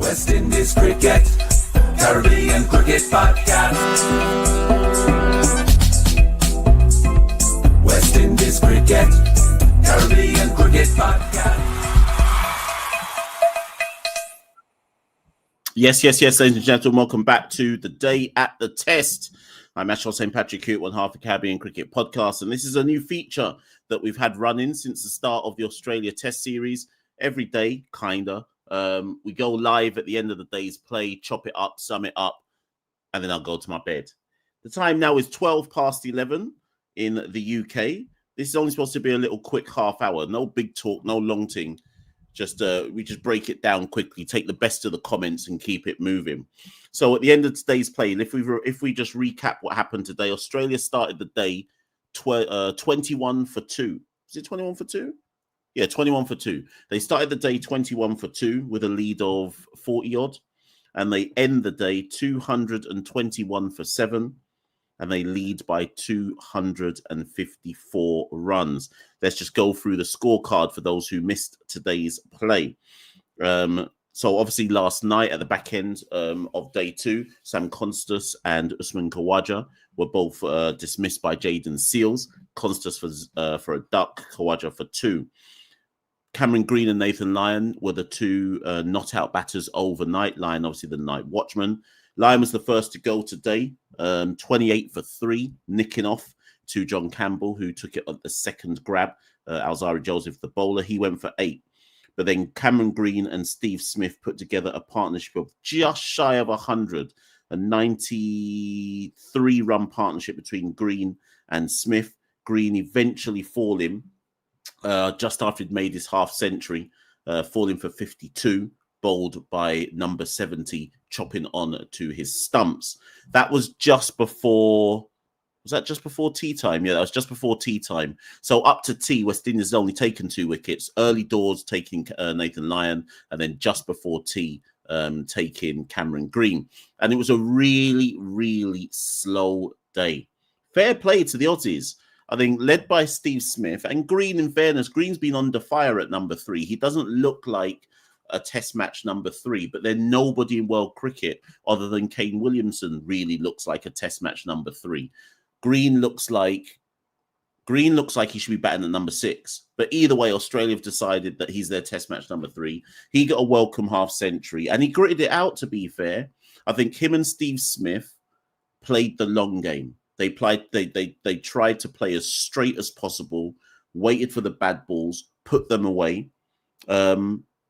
West Indies Cricket, Caribbean Cricket Podcast. West Indies Cricket, Caribbean Cricket Podcast. Yes, ladies and gentlemen, welcome back to the Day at the Test. I'm Machel St. Patrick here, one half of the Caribbean Cricket Podcast, and this is a new feature that we've had running since the start of the Australia Test Series. Every day, kinda. We go live at the end of the day's play, chop it up, sum it up, and then I'll go to my bed. The time now is 12 past 11 in the UK. This is only supposed to be a little quick half hour. No big talk, no long thing. We just break it down quickly, take the best of the comments and keep it moving. So at the end of today's play, and if we just recap what happened today, Australia started the day 21 for 2. Is it 21 for 2? Yeah, 21 for 2. They started the day 21 for 2 with a lead of 40 odd, and they end the day 221 for 7. And they lead by 254 runs. Let's just go through the scorecard for those who missed today's play. So obviously last night at the back end of day 2, Sam Constas and Usman Khawaja were both dismissed by Jayden Seales. Constas for a duck, Khawaja for 2. Cameron Green and Nathan Lyon were the two not out batters overnight. Lyon, obviously the night watchman. Lyon was the first to go today, 28 for 3, nicking off to John Campbell, who took it at the second grab. Alzari Joseph, the bowler, he went for 8. But then Cameron Green and Steve Smith put together a partnership of just shy of 100, a 93-run partnership between Green and Smith. Green eventually falling just after he'd made his half century, falling for 52. Bowled by number 70, chopping on to his stumps. That was just before. Was that just before tea time? Yeah, that was just before tea time. So up to tea, West Indies has only taken 2 wickets. Early doors taking Nathan Lyon, and then just before tea, taking Cameron Green. And it was a really, really slow day. Fair play to the Aussies. I think led by Steve Smith and Green. In fairness, Green's been under fire at number 3. He doesn't look like a test match number 3, but then nobody in world cricket other than Kane Williamson really looks like a test match number 3. Green looks like he should be batting at number 6. But either way, Australia have decided that he's their test match number 3. He got a welcome half century and he gritted it out, to be fair. I think him and Steve Smith played the long game. They tried to play as straight as possible, waited for the bad balls, put them away.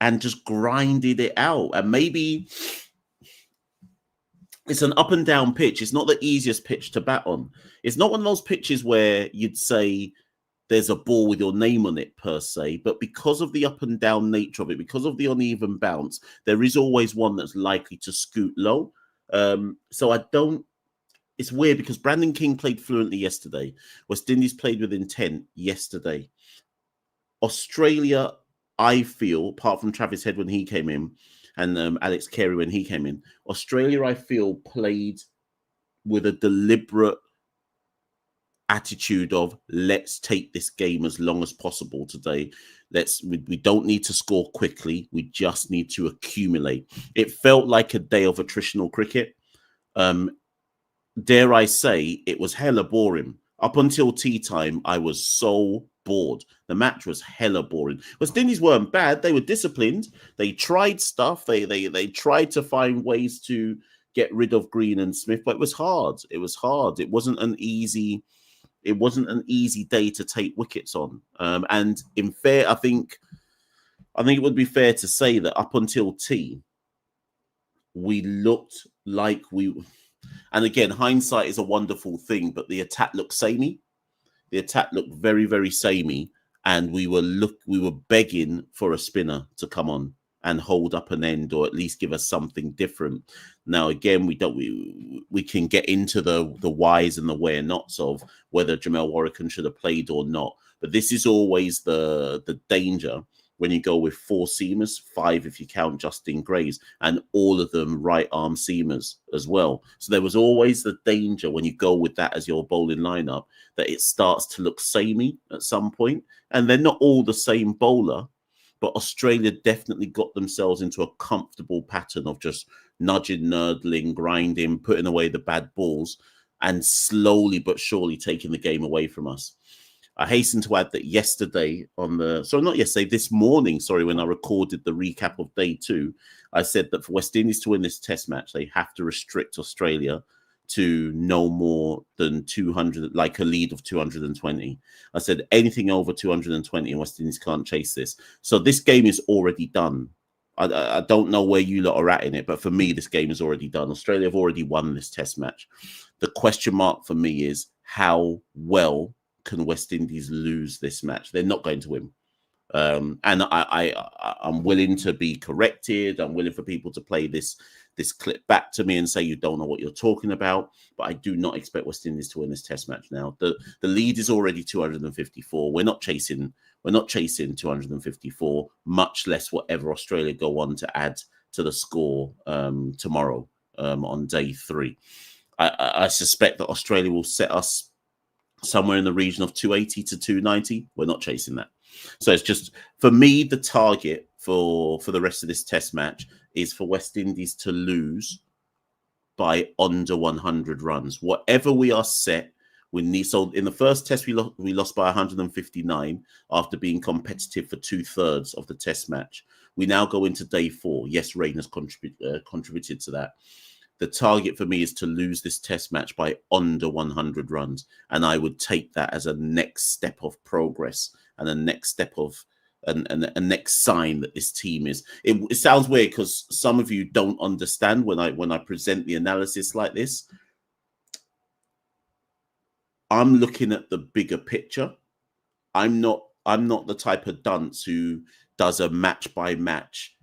And just grinded it out. And maybe it's an up and down pitch. It's not the easiest pitch to bat on. It's not one of those pitches where you'd say there's a ball with your name on it per se, but because of the up and down nature of it, because of the uneven bounce, there is always one that's likely to scoot low. It's weird because Brandon King played fluently yesterday. West Indies played with intent yesterday. Australia, I feel, apart from Travis Head when he came in and Alex Carey when he came in, Australia, I feel, played with a deliberate attitude of let's take this game as long as possible today. We don't need to score quickly. We just need to accumulate. It felt like a day of attritional cricket. Dare I say, it was hella boring. Up until tea time, I was so bored. The match was hella boring. West Indies weren't bad. They were disciplined. They tried stuff. They tried to find ways to get rid of Green and Smith, but it was hard. It was hard. It wasn't an easy day to take wickets on. And in fair, I think it would be fair to say that up until tea, we looked like we. And again, hindsight is a wonderful thing, but the attack looked samey. The attack looked very, very samey, and we were begging for a spinner to come on and hold up an end, or at least give us something different. Now, again, we can get into the whys and the where nots of whether Jamel Warrican should have played or not. But this is always the danger when you go with 4 seamers, 5 if you count Justin Graves, and all of them right arm seamers as well. So there was always the danger when you go with that as your bowling lineup that it starts to look samey at some point, and they're not all the same bowler. But Australia definitely got themselves into a comfortable pattern of just nudging, nurdling, grinding, putting away the bad balls, and slowly but surely taking the game away from us. I hasten to add that yesterday this morning, when I recorded the recap of day 2, I said that for West Indies to win this test match, they have to restrict Australia to no more than 200, like a lead of 220. I said anything over 220 and West Indies can't chase this. So this game is already done. I don't know where you lot are at in it, but for me, this game is already done. Australia have already won this test match. The question mark for me is how well can West Indies lose this match? They're not going to win. And I'm willing to be corrected. I'm willing for people to play this clip back to me and say you don't know what you're talking about. But I do not expect West Indies to win this test match now. The lead is already 254. We're not chasing 254, much less whatever Australia go on to add to the score tomorrow on day 3. I suspect that Australia will set us somewhere in the region of 280 to 290. We're not chasing that. So it's just, for me, the target for the rest of this test match is for West Indies to lose by under 100 runs. Whatever we are set, we need. So in the first test, we lost by 159 after being competitive for 2/3 of the test match. We now go into day 4. Yes, rain has contributed to that. The target for me is to lose this test match by under 100 runs. And I would take that as a next step of progress and a next step of a next sign that this team is. It sounds weird because some of you don't understand when I present the analysis like this. I'm looking at the bigger picture. I'm not the type of dunce who does a match by match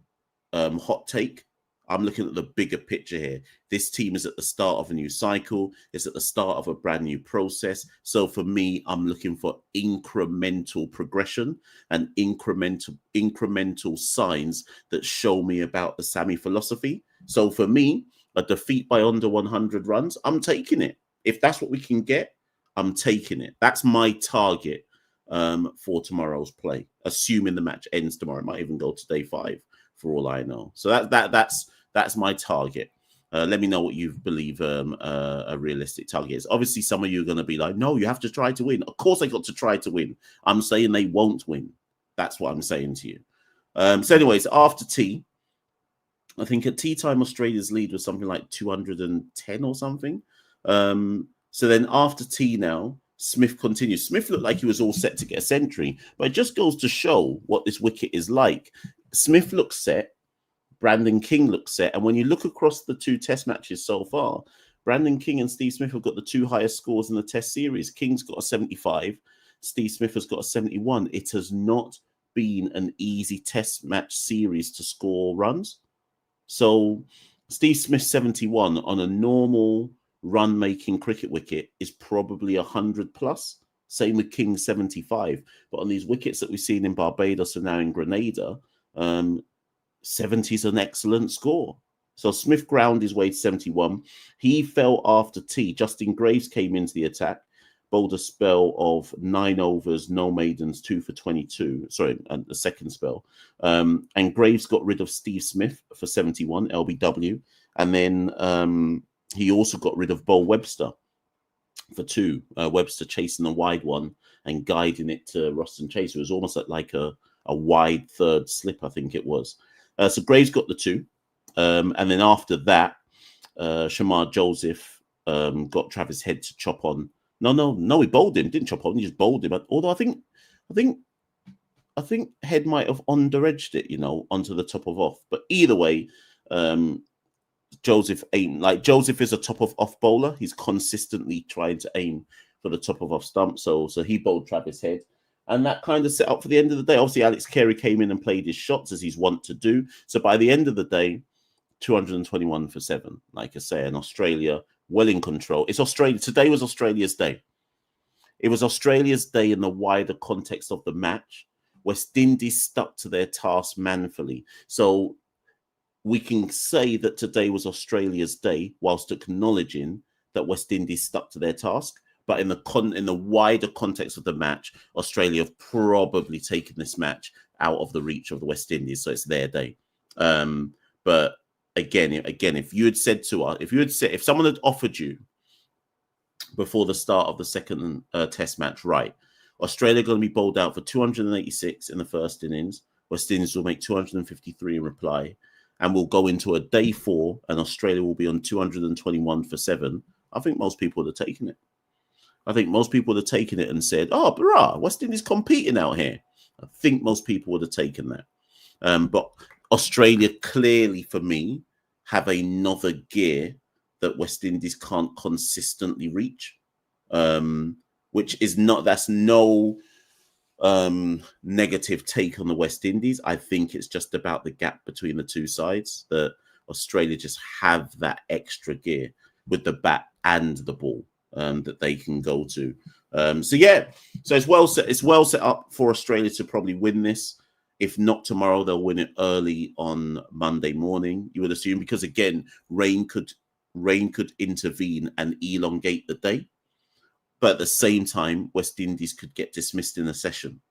hot take. I'm looking at the bigger picture here. This team is at the start of a new cycle. It's at the start of a brand new process. So for me, I'm looking for incremental progression and incremental signs that show me about the Sammy philosophy. So for me, a defeat by under 100 runs, I'm taking it. If that's what we can get, I'm taking it. That's my target for tomorrow's play, assuming the match ends tomorrow. It might even go to day 5 for all I know. So that's my target. Let me know what you believe a realistic target is. Obviously, some of you are going to be like, no, you have to try to win. Of course, they got to try to win. I'm saying they won't win. That's what I'm saying to you. So anyways, after tea, I think at tea time, Australia's lead was something like 210 or something. So then after tea now, Smith continues. Smith looked like he was all set to get a century, but it just goes to show what this wicket is like. Smith looks set. Brandon King looks set. And when you look across the 2 test matches so far, Brandon King and Steve Smith have got the 2 highest scores in the test series. King's got a 75. Steve Smith has got a 71. It has not been an easy test match series to score runs. So Steve Smith's 71 on a normal run-making cricket wicket is probably 100 plus. Same with King's 75. But on these wickets that we've seen in Barbados and now in Grenada, 70 is an excellent score. So Smith ground his way to 71. He fell after tea. Justin Graves came into the attack, bowled a spell of 9 overs, no maidens, 2 for 22. Sorry, and the second spell. And Graves got rid of Steve Smith for 71, LBW. And then he also got rid of Bo Webster for 2. Webster chasing a wide one and guiding it to Ruston Chase. It was almost like a wide third slip, I think it was. So Graves got the 2. And then after that, Shamar Joseph got Travis Head to chop on. No, he bowled him. Didn't chop on, he just bowled him. Although I think Head might have under-edged it, onto the top of off. But either way, Joseph aimed. Like, Joseph is a top of off bowler. He's consistently trying to aim for the top of off stump. So he bowled Travis Head. And that kind of set up for the end of the day. Obviously, Alex Carey came in and played his shots as he's wont to do. So by the end of the day, 221 for 7. Like I say, and Australia well in control. It's Australia. Today was Australia's day. It was Australia's day in the wider context of the match. West Indies stuck to their task manfully. So we can say that today was Australia's day whilst acknowledging that West Indies stuck to their task. But in the wider context of the match, Australia have probably taken this match out of the reach of the West Indies, so it's their day. But again, if you had said to us, if someone had offered you before the start of the second Test match, right, Australia going to be bowled out for 286 in the first innings, West Indies will make 253 in reply, and we'll go into a day 4, and Australia will be on 221 for 7. I think most people would have taken it. I think most people would have taken it and said, "Oh, brah, West Indies competing out here." I think most people would have taken that. But Australia clearly, for me, have another gear that West Indies can't consistently reach, which is that's no negative take on the West Indies. I think it's just about the gap between the two sides, that Australia just have that extra gear with the bat and the ball that they can go to. So it's well set. It's well set up for Australia to probably win this. If not tomorrow, they'll win it early on Monday morning, you would assume, because again, rain could intervene and elongate the day. But at the same time, West Indies could get dismissed in a session,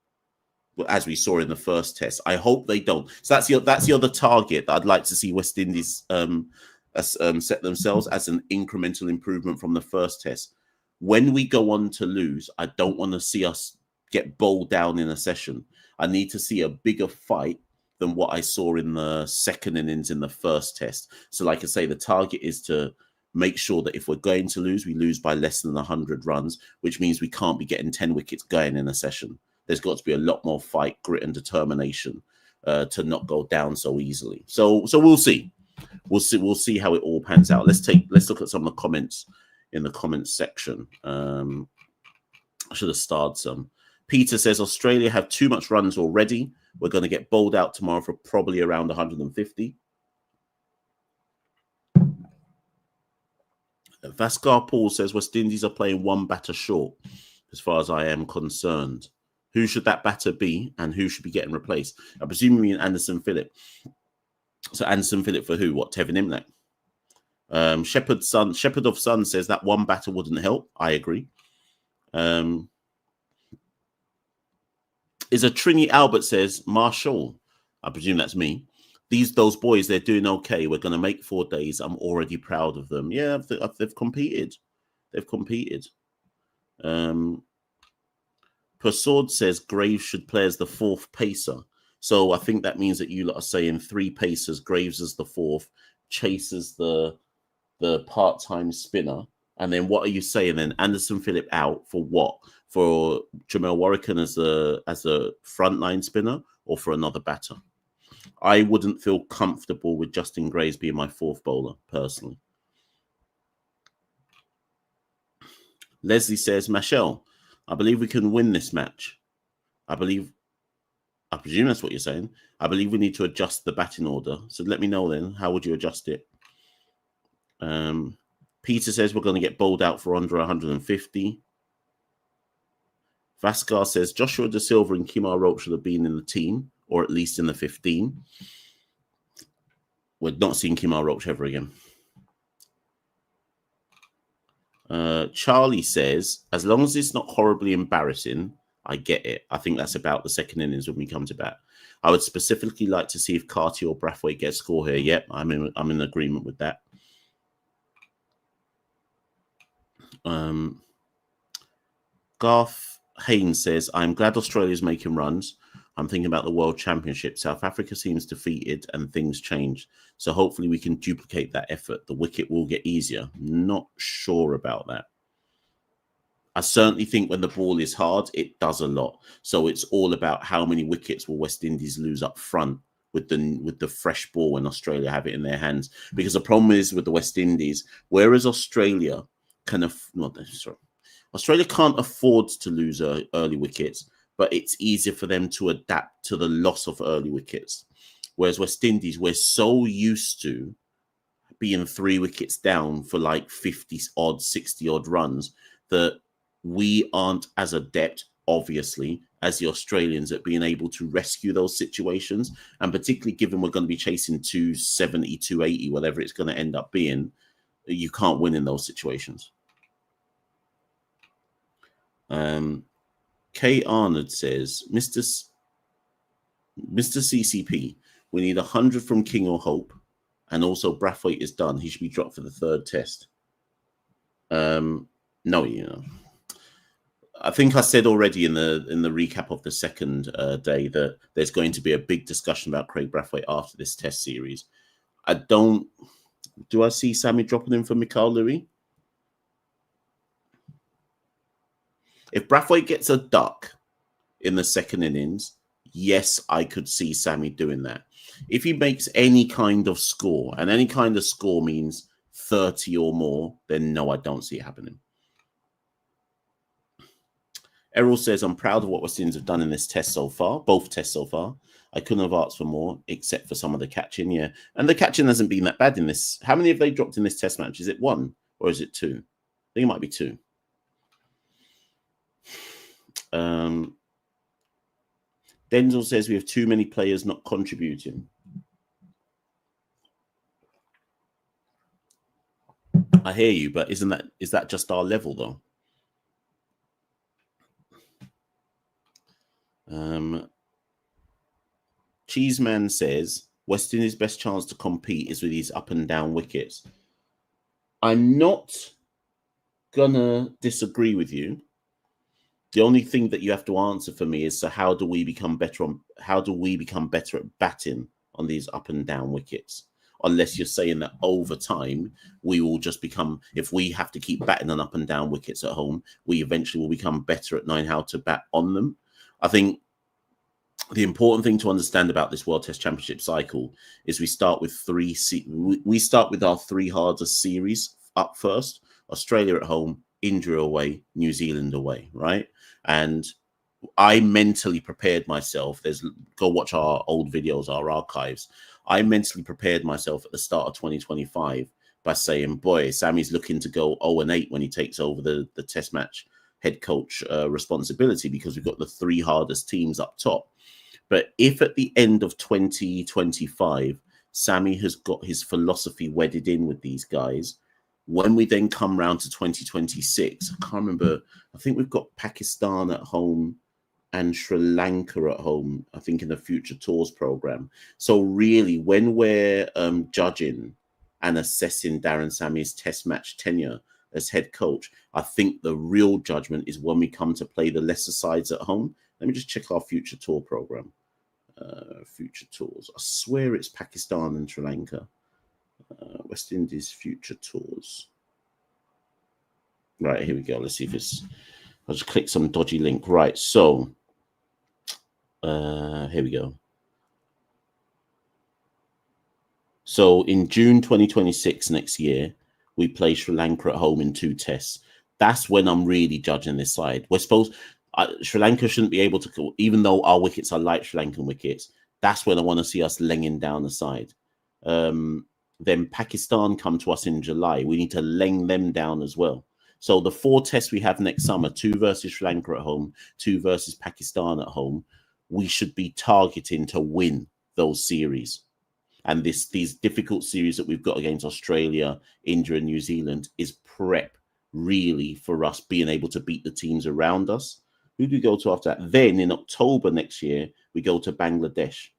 as we saw in the first test. I hope they don't. So that's the other target that I'd like to see West Indies set themselves as an incremental improvement from the first test. When we go on to lose, I don't want to see us get bowled down in a session. I need to see a bigger fight than what I saw in the second innings in the first test. So like I say, the target is to make sure that if we're going to lose, we lose by less than 100 runs, which means we can't be getting 10 wickets going in a session. There's got to be a lot more fight, grit and determination to not go down so easily. So we'll see. We'll see how it all pans out. Let's look at some of the comments in the comments section. I should have starred some. Peter says, Australia have too much runs already. We're going to get bowled out tomorrow for probably around 150. Vascar Paul says, West Indies are playing one batter short, as far as I am concerned. Who should that batter be, and who should be getting replaced? I presume you mean Anderson Phillip. So Anderson Phillip for who? What, Tevin Imlek? Shepherd of Sun says that one batter wouldn't help. I agree. Is a Trini Albert says, Machel, I presume that's me. Those boys, they're doing okay. We're going to make 4 days. I'm already proud of them. Yeah, they've competed. They've competed. Persaud says Graves should play as the 4th pacer. So I think that means that you lot are saying 3 pacers, Graves as the 4th, Chase as the part-time spinner. And then what are you saying then? Anderson Phillip out for what? For Jamel Warrican as a frontline spinner, or for another batter? I wouldn't feel comfortable with Justin Graves being my 4th bowler, personally. Leslie says, Machel, I believe we can win this match. I presume that's what you're saying. I believe we need to adjust the batting order. So let me know then, how would you adjust it? Peter says we're going to get bowled out for under 150. Vascar says Joshua Da Silva and Kemar Roach should have been in the team, or at least in the 15. We're not seeing Kemar Roach ever again. Charlie says, as long as it's not horribly embarrassing, I get it. I think that's about the second innings when we come to bat. I would specifically like to see if Carty or Brathwaite get a score here. Yep, I'm in agreement with that. Garth Haynes says, I'm glad Australia's making runs. I'm thinking about the World Championship. South Africa seems defeated and things change. So hopefully we can duplicate that effort. The wicket will get easier. Not sure about that. I certainly think when the ball is hard, it does a lot. So it's all about how many wickets will West Indies lose up front with the fresh ball when Australia have it in their hands. Because the problem is with the West Indies, whereas Australia Australia can't afford to lose early wickets, but it's easier for them to adapt to the loss of early wickets. Whereas West Indies, we're so used to being 3 wickets down for like 50-odd, 60-odd runs that we aren't as adept, obviously, as the Australians at being able to rescue those situations. And particularly given we're going to be chasing 270, 280, whatever it's going to end up being, you can't win in those situations. Kay Arnold says, Mr. CCP, we need 100 from King or Hope, and also Brathwaite is done. He should be dropped for the third test. No, I think I said already in the recap of the second day that there's going to be a big discussion about Craig Brathwaite after this test series. Do I see Sammy dropping him for Machel Louis? If Brathwaite gets a duck in the second innings, yes, I could see Sammy doing that. If he makes any kind of score, and any kind of score means 30 or more, then no, I don't see it happening. Errol says, I'm proud of what West Indies have done in this test so far, both tests so far. I couldn't have asked for more, except for some of the catching, yeah. And the catching hasn't been that bad in this. How many have they dropped in this test match? Is it 1 or is it 2? I think it might be 2. Denzel says we have too many players not contributing. I hear you, but is that just our level though? Cheeseman says West Indies' best chance to compete is with these up and down wickets. I'm not gonna disagree with you. The only thing that you have to answer for me is, so how do we become better at batting on these up and down wickets? Unless you're saying that over time we will just become, if we have to keep batting on up and down wickets at home, we eventually will become better at knowing how to bat on them. I think the important thing to understand about this World Test Championship cycle is we start with our 3 hardest series up first: Australia at home, India away, New Zealand away, right? And I mentally prepared myself. Go watch our old videos, our archives. I mentally prepared myself at the start of 2025 by saying, boy, Sammy's looking to go 0-8 when he takes over the test match head coach responsibility, because we've got the 3 hardest teams up top. But if at the end of 2025, Sammy has got his philosophy wedded in with these guys, when we then come round to 2026, I can't remember, I think we've got Pakistan at home and Sri Lanka at home, I think, in the Future Tours program. So really, when we're judging and assessing Darren Sammy's test match tenure as head coach, I think the real judgment is when we come to play the lesser sides at home. Let me just check our Future Tour program. Future Tours. I swear it's Pakistan and Sri Lanka. West Indies Future Tours. Right, here we go. Let's see if it's... I'll just click some dodgy link. Right, so... here we go. So in June 2026 next year, we play Sri Lanka at home in 2 tests. That's when I'm really judging this side. We're supposed... Sri Lanka shouldn't be able to go, even though our wickets are light Sri Lankan wickets. That's when I want to see us lenging down the side. Then Pakistan come to us in July. We need to leng them down as well. So the 4 tests we have next summer, 2 versus Sri Lanka at home, 2 versus Pakistan at home, we should be targeting to win those series. And these difficult series that we've got against Australia, India, and New Zealand is prep really for us being able to beat the teams around us. Who do we go to after that? Then in October next year, we go to Bangladesh.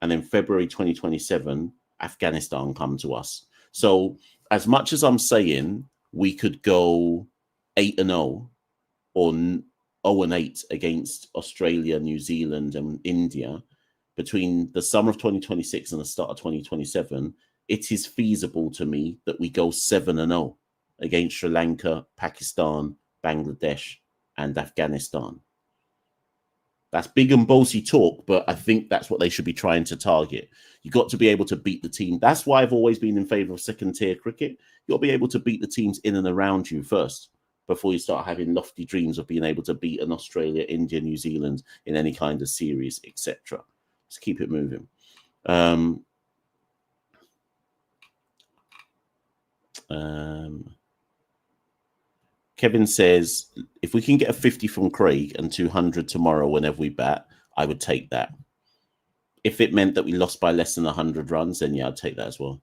And then February 2027, Afghanistan come to us. So as much as I'm saying we could go 8-0 or 0-8 against Australia, New Zealand, and India, between the summer of 2026 and the start of 2027, it is feasible to me that we go 7-0 against Sri Lanka, Pakistan, Bangladesh, and Afghanistan. That's big and bossy talk, but I think that's what they should be trying to target. You've got to be able to beat the team. That's why I've always been in favour of second-tier cricket. You'll be able to beat the teams in and around you first before you start having lofty dreams of being able to beat an Australia, India, New Zealand in any kind of series, etc. Let's keep it moving. Kevin says, if we can get a 50 from Craig and 200 tomorrow whenever we bat, I would take that. If it meant that we lost by less than 100 runs, then yeah, I'd take that as well.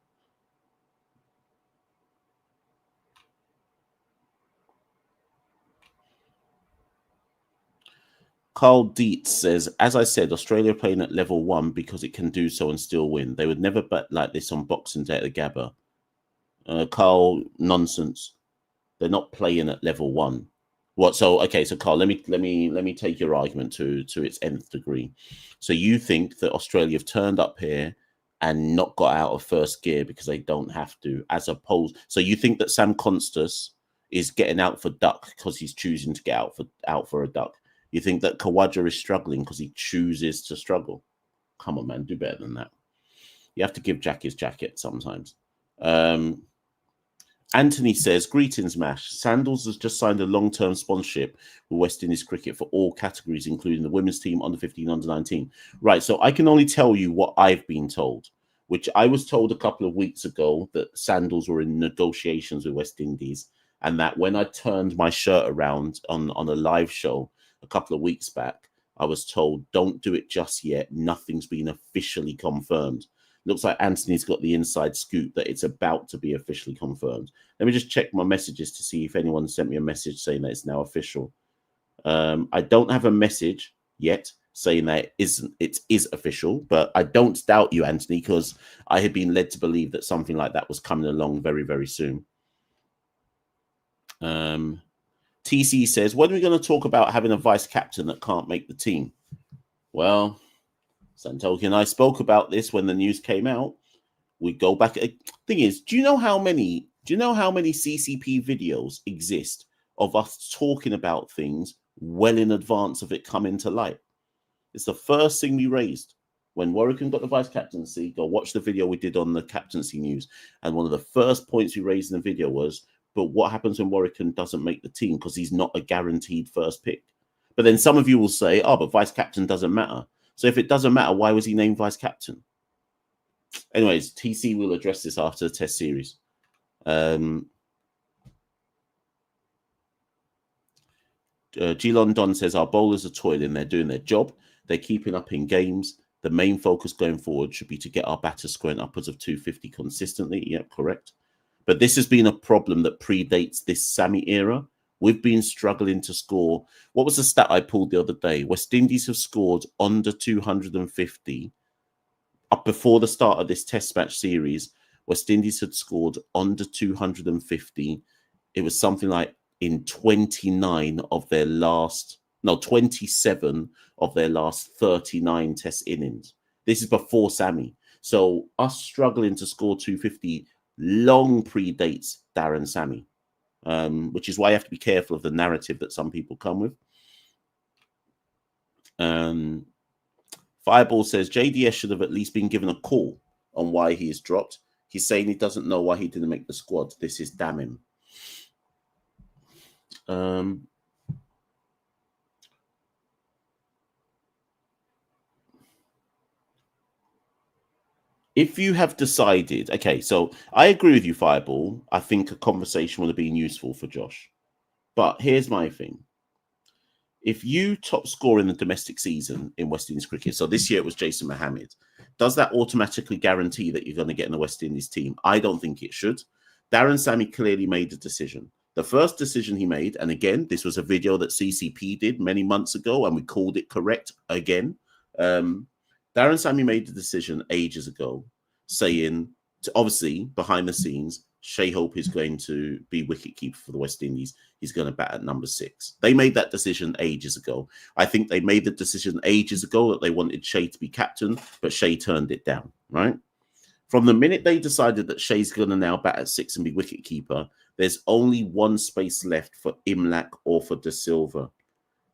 Carl Dietz says, as I said, Australia are playing at level 1 because it can do so and still win. They would never bet like this on Boxing Day at the Gabba. Carl, nonsense. They're not playing at level 1. What? So okay. So Carl, let me take your argument to its nth degree. So you think that Australia have turned up here and not got out of first gear because they don't have to, as opposed. So you think that Sam Constas is getting out for duck because he's choosing to get out for a duck. You think that Kawaja is struggling because he chooses to struggle. Come on, man, do better than that. You have to give Jack his jacket sometimes. Anthony says, greetings, Mash. Sandals has just signed a long-term sponsorship with West Indies Cricket for all categories, including the women's team, under 15, under 19. Right, so I can only tell you what I've been told, which I was told a couple of weeks ago that Sandals were in negotiations with West Indies, and that when I turned my shirt around on a live show a couple of weeks back, I was told, don't do it just yet. Nothing's been officially confirmed. Looks like Anthony's got the inside scoop that it's about to be officially confirmed. Let me just check my messages to see if anyone sent me a message saying that it's now official. I don't have a message yet saying that it is official, but I don't doubt you, Anthony, because I had been led to believe that something like that was coming along very, very soon. TC says, when are we going to talk about having a vice captain that can't make the team? Well, Santoki and I spoke about this when the news came out. We go back. Thing is, do you know how many CCP videos exist of us talking about things well in advance of it coming to light? It's the first thing we raised when Warwick got the vice captaincy. Go watch the video we did on the captaincy news, and one of the first points we raised in the video was, but what happens when Warwick doesn't make the team because he's not a guaranteed first pick? But then some of you will say, oh, but vice captain doesn't matter. So if it doesn't matter, why was he named vice captain? Anyways, TC will address this after the test series. Geelon Don says, our bowlers are toiling. They're doing their job. They're keeping up in games. The main focus going forward should be to get our batters scoring upwards of 250 consistently. Yep, correct. But this has been a problem that predates this Sammy era. We've been struggling to score. What was the stat I pulled the other day? West Indies have scored under 250. Up before the start of this test match series, West Indies had scored under 250. It was something like in 27 of their last 39 test innings. This is before Sammy. So us struggling to score 250 long predates Darren Sammy. Which is why you have to be careful of the narrative that some people come with. Fireball says JDS should have at least been given a call on why he is dropped. He's saying he doesn't know why he didn't make the squad. This is damning. If you have decided, okay, so I agree with you, Fireball. I think a conversation would have been useful for Josh. But here's my thing. If you top score in the domestic season in West Indies cricket, so this year it was Jason Mohammed, does that automatically guarantee that you're going to get in the West Indies team? I don't think it should. Darren Sammy clearly made a decision. The first decision he made, and again, this was a video that CCP did many months ago, and we called it correct again. Darren Sammy made the decision ages ago, saying, obviously, behind the scenes, Shea Hope is going to be wicketkeeper for the West Indies. He's going to bat at number 6. They made that decision ages ago. I think they made the decision ages ago that they wanted Shea to be captain, but Shea turned it down, right? From the minute they decided that Shea's going to now bat at 6 and be wicketkeeper, there's only one space left for Imlach or for De Silva.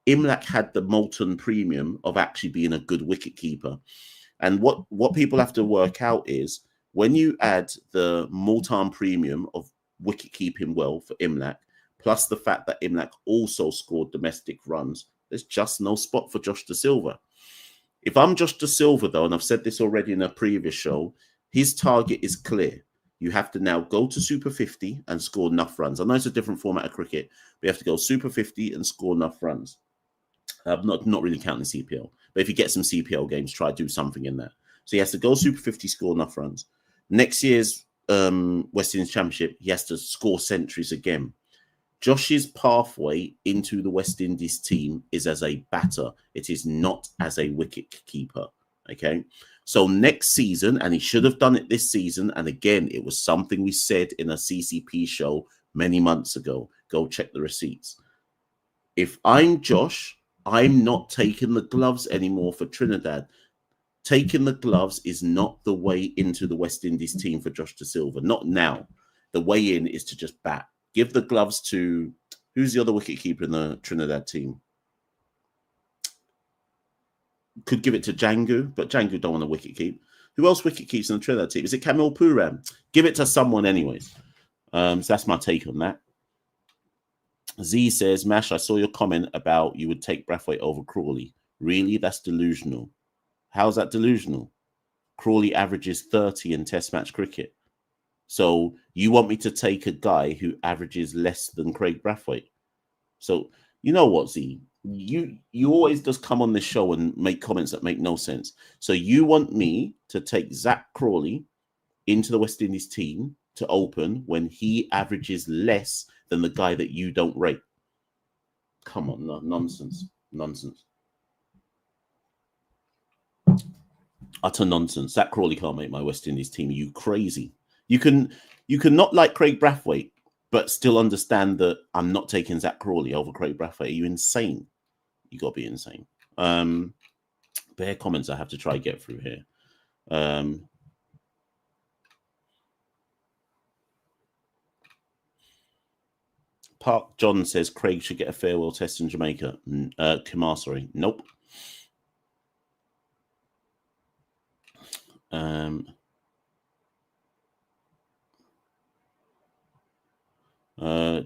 Imlach had the molten premium of actually being a good wicketkeeper. And what people have to work out is when you add the Multan premium of wicket keeping well for Imlach, plus the fact that Imlach also scored domestic runs, there's just no spot for Josh De Silva. If I'm Josh De Silva, though, and I've said this already in a previous show, his target is clear. You have to now go to Super 50 and score enough runs. I know it's a different format of cricket, but you have to go Super 50 and score enough runs. Not really counting CPL. But if you get some CPL games, try to do something in that. So he has to go Super 50, score enough runs. Next year's West Indies Championship, he has to score centuries again. Josh's pathway into the West Indies team is as a batter. It is not as a wicket keeper. Okay. So next season, and he should have done it this season. And again, it was something we said in a CCP show many months ago. Go check the receipts. If I'm Josh, I'm not taking the gloves anymore for Trinidad. Taking the gloves is not the way into the West Indies team for Josh Da Silva. Not now. The way in is to just bat. Give the gloves to, who's the other wicketkeeper in the Trinidad team? Could give it to Django, but Django don't want to wicket keep. Who else wicket keeps in the Trinidad team? Is it Kamil Puram? Give it to someone anyways. So that's my take on that. Z says, Mash, I saw your comment about you would take Brathwaite over Crawley. Really? That's delusional. How's that delusional? Crawley averages 30 in Test match cricket. So you want me to take a guy who averages less than Craig Brathwaite? So you know what, Z? You always just come on this show and make comments that make no sense. So you want me to take Zach Crawley into the West Indies team to open when he averages less than the guy that you don't rate? Come on, no, nonsense. Utter nonsense. Zach Crawley can't make my West Indies team. You crazy. You can not like Craig Brathwaite, but still understand that I'm not taking Zach Crawley over Craig Brathwaite. Are you insane? You got to be insane. Bare comments I have to try get through here. Park John says Craig should get a farewell test in Jamaica. Kumar, sorry. Nope.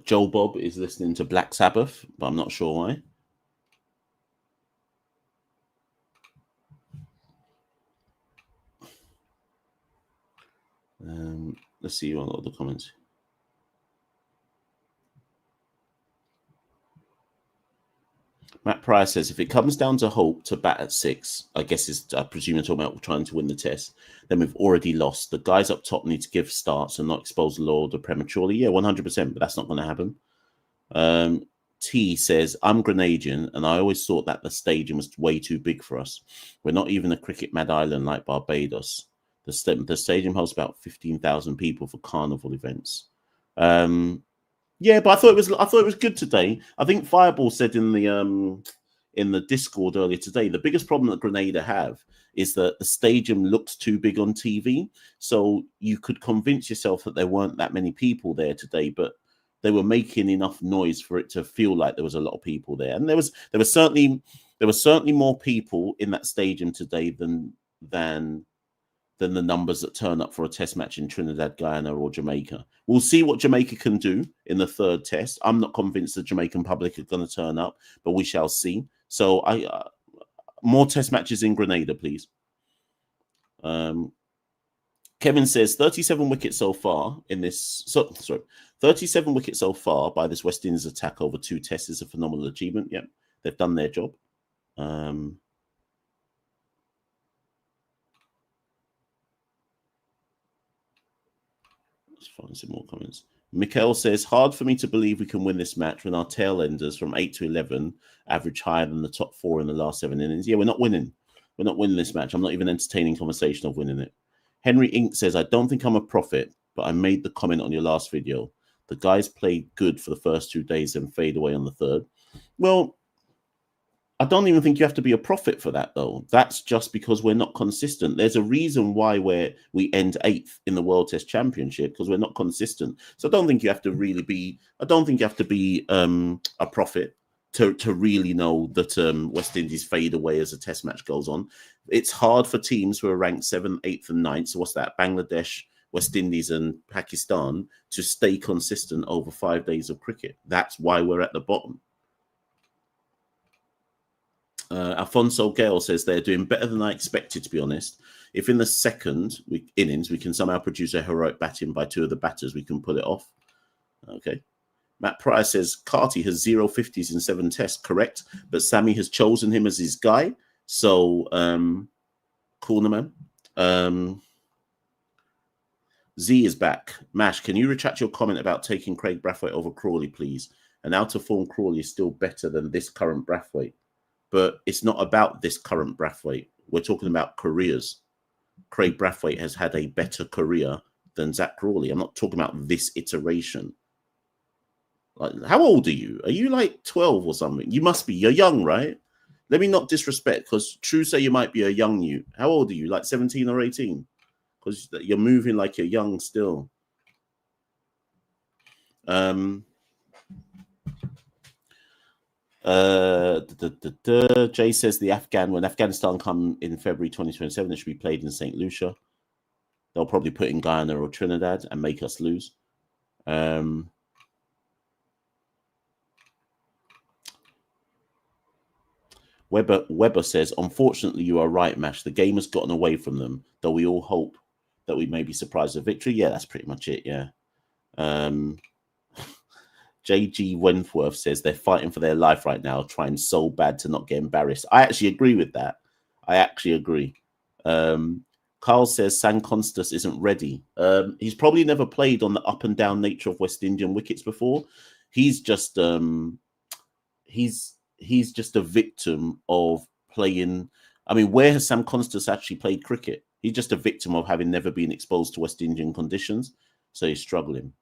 Joe Bob is listening to Black Sabbath, but I'm not sure why. Let's see what other comments. Matt Pryor says, if it comes down to Hope to bat at 6, I guess I presume you're talking about trying to win the test, then we've already lost. The guys up top need to give starts and not expose the low order prematurely. Yeah, 100%, but that's not going to happen. T says, I'm Grenadian, and I always thought that the stadium was way too big for us. We're not even a cricket mad island like Barbados. The stadium hosts about 15,000 people for carnival events. Yeah, but I thought it was good today. I think Fireball said in the Discord earlier today, the biggest problem that Grenada have is that the stadium looks too big on TV. So you could convince yourself that there weren't that many people there today, but they were making enough noise for it to feel like there was a lot of people there. And there was certainly more people in that stadium today than the numbers that turn up for a test match in Trinidad, Guyana, or Jamaica. We'll see what Jamaica can do in the third test. I'm not convinced the Jamaican public are going to turn up, but we shall see. So more test matches in Grenada, please. Kevin says 37 wickets so far in this. 37 wickets so far by this West Indies attack over 2 tests is a phenomenal achievement. Yep, they've done their job. Let's find some more comments. Machel says, hard for me to believe we can win this match when our tail enders from 8 to 11 average higher than the top 4 in the last 7 innings. Yeah, we're not winning. We're not winning this match. I'm not even entertaining conversation of winning it. Henry Inc. says, I don't think I'm a prophet, but I made the comment on your last video. The guys played good for the first 2 days and fade away on the third. Well, I don't even think you have to be a prophet for that, though. That's just because we're not consistent. There's a reason why we end 8th in the World Test Championship, because we're not consistent. So I don't think you have to really be. I don't think you have to be a prophet to really know that West Indies fade away as a Test match goes on. It's hard for teams who are ranked 7th, 8th, and 9th. So what's that? Bangladesh, West Indies, and Pakistan to stay consistent over 5 days of cricket. That's why we're at the bottom. Alfonso Gale says they're doing better than I expected, to be honest. If in the second innings we can somehow produce a heroic batting by 2 of the batters, we can pull it off. Okay. Matt Pryor says Carty has 0 50s in 7 tests, correct? But Sammy has chosen him as his guy. So, cool, man. Z is back. Mash, can you retract your comment about taking Craig Brathwaite over Crawley, please? An out-of-form Crawley is still better than this current Brathwaite. But it's not about this current Brathwaite. We're talking about careers. Craig Brathwaite has had a better career than Zak Crawley. I'm not talking about this iteration. Like, how old are you? Are you like 12 or something? You must be. You're young, right? Let me not disrespect, because true say you might be a young you. How old are you? Like 17 or 18? Because you're moving like you're young still. Jay says when Afghanistan come in February 2027, it should be played in St. Lucia. They'll probably put in Guyana or Trinidad and make us lose. Weber says, unfortunately, you are right, Mash. The game has gotten away from them, though we all hope that we may be surprised with victory. Yeah, that's pretty much it, yeah. JG Wentworth says they're fighting for their life right now, trying so bad to not get embarrassed. I actually agree with that. I actually agree. Carl says San Constas isn't ready. He's probably never played on the up and down nature of West Indian wickets before. He's just he's just a victim of playing. I mean, where has Sam Constas actually played cricket? He's just a victim of having never been exposed to West Indian conditions, so he's struggling.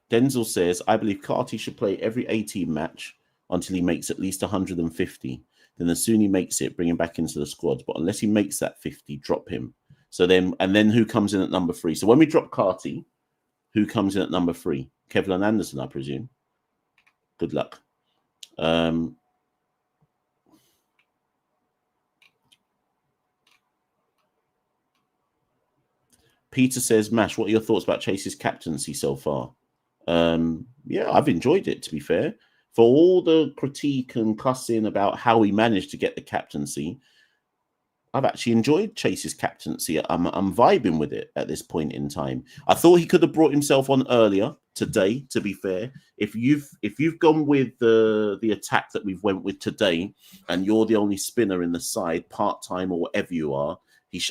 Denzel says, I believe Carty should play every 18 match until he makes at least 150. Then as soon as he makes it, bring him back into the squad. But unless he makes that 50, drop him. So then, and then who comes in at number 3? So when we drop Carty, who comes in at number 3? Kevlin Anderson, I presume. Good luck. Peter says, Mash, what are your thoughts about Chase's captaincy so far? Yeah, I've enjoyed it, to be fair. For all the critique and cussing about how he managed to get the captaincy, I've actually enjoyed Chase's captaincy. I'm vibing with it at this point in time. I thought he could have brought himself on earlier today, to be fair. If you've gone with the attack that we've went with today, and you're the only spinner in the side, part-time or whatever you are,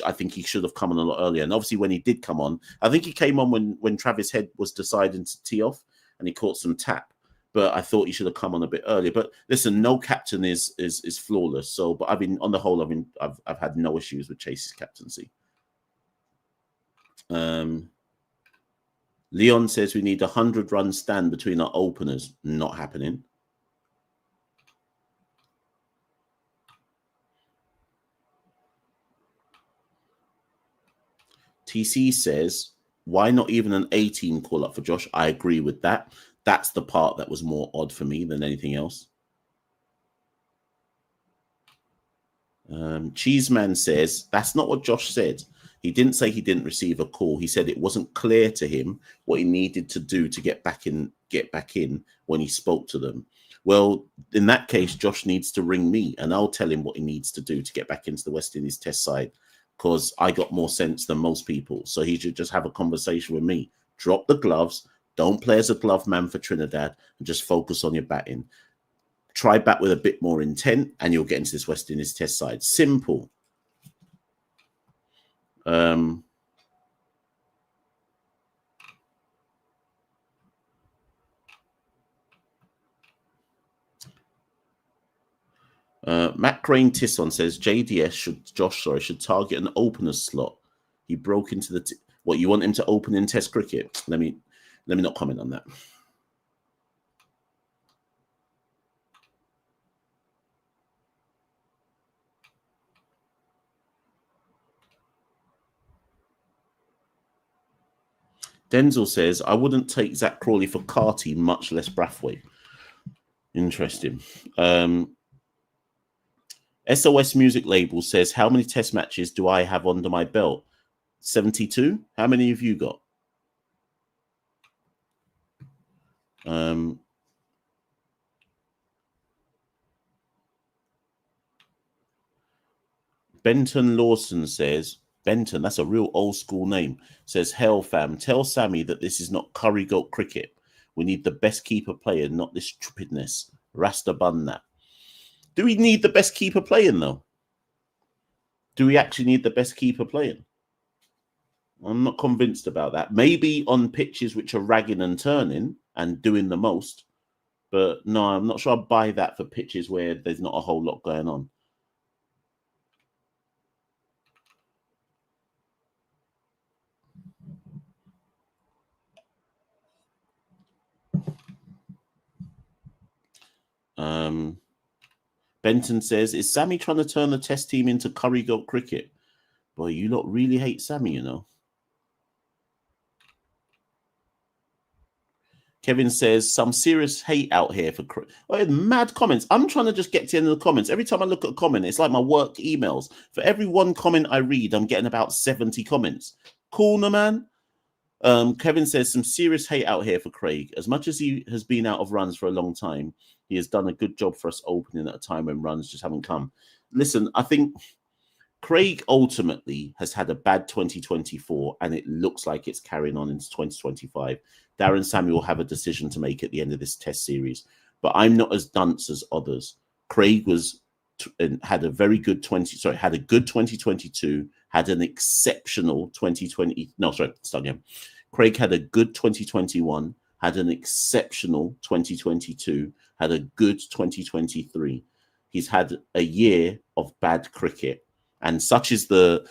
I think he should have come on a lot earlier. And obviously when he did come on, I think he came on when Travis Head was deciding to tee off and he caught some tap. But I thought he should have come on a bit earlier. But listen, no captain is flawless. So, but on the whole, I've had no issues with Chase's captaincy. Leon says we need a 100-run stand between our openers. Not happening. TC says, why not even an 18 call up for Josh? I agree with that. That's the part that was more odd for me than anything else. Cheeseman says, that's not what Josh said. He didn't say he didn't receive a call. He said it wasn't clear to him what he needed to do to get back in when he spoke to them. Well, in that case, Josh needs to ring me and I'll tell him what he needs to do to get back into the West Indies Test side, because I got more sense than most people. So he should just have a conversation with me. Drop the gloves. Don't play as a glove man for Trinidad and just focus on your batting. Try bat with a bit more intent and you'll get into this West Indies Test side. Simple. Matt Crane Tisson says JDS should target an opener's slot. He broke into the what you want him to open in Test cricket. Let me not comment on that. Denzel says, I wouldn't take Zak Crawley for Carty, much less Brathwaite. Interesting. SOS Music Label says, how many Test matches do I have under my belt? 72? How many have you got? Benton Lawson says, Benton, that's a real old school name, says, hell fam, tell Sammy that this is not curry goat cricket. We need the best keeper player, not this stupidness. Rasta bun that. Do we need the best keeper playing, though? Do we actually need the best keeper playing? I'm not convinced about that. Maybe on pitches which are ragging and turning and doing the most. But no, I'm not sure I buy that for pitches where there's not a whole lot going on. Benton says, is Sammy trying to turn the test team into curry goat cricket? Boy, you lot really hate Sammy, you know. Kevin says, some serious hate out here for mad comments. I'm trying to just get to the end of the comments. Every time I look at a comment, it's like my work emails. For every one comment I read, I'm getting about 70 comments. Cool, no man. Kevin says, some serious hate out here for Craig. As much as he has been out of runs for a long time, he has done a good job for us opening at a time when runs just haven't come. Listen, I think Craig ultimately has had a bad 2024, and it looks like it's carrying on into 2025. Darren Sammy will have a decision to make at the end of this test series, but I'm not as dunce as others. Craig had a very good 2022, had an exceptional 2020. No, sorry, start again. Craig had a good 2021, had an exceptional 2022, had a good 2023. He's had a year of bad cricket. And such is the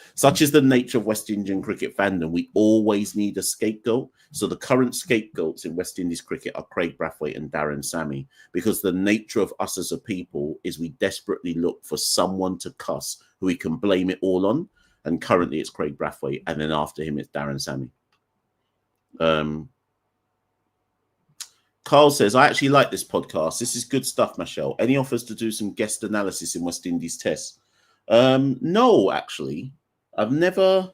nature of West Indian cricket fandom. We always need a scapegoat. So the current scapegoats in West Indies cricket are Craig Brathwaite and Darren Sammy, because the nature of us as a people is we desperately look for someone to cuss who we can blame it all on. And currently it's Craig Brathwaite, and then after him it's Darren Sammy. Carl says, I actually like this podcast. This is good stuff, Machel. Any offers to do some guest analysis in West Indies tests? No, actually, I've never.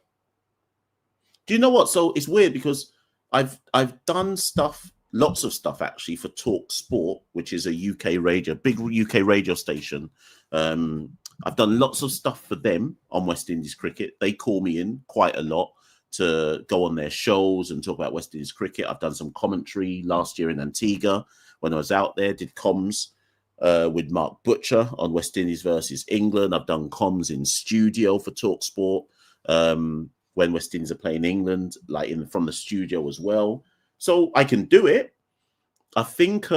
Do you know what? So it's weird because I've done stuff, lots of stuff actually for Talk Sport, which is a UK radio, big UK radio station. I've done lots of stuff for them on West Indies cricket. They call me in quite a lot to go on their shows and talk about West Indies cricket. I've done some commentary last year in Antigua when I was out there, did comms with Mark Butcher on West Indies versus England. I've done comms in studio for TalkSport when West Indies are playing England, like from the studio as well. So I can do it. I think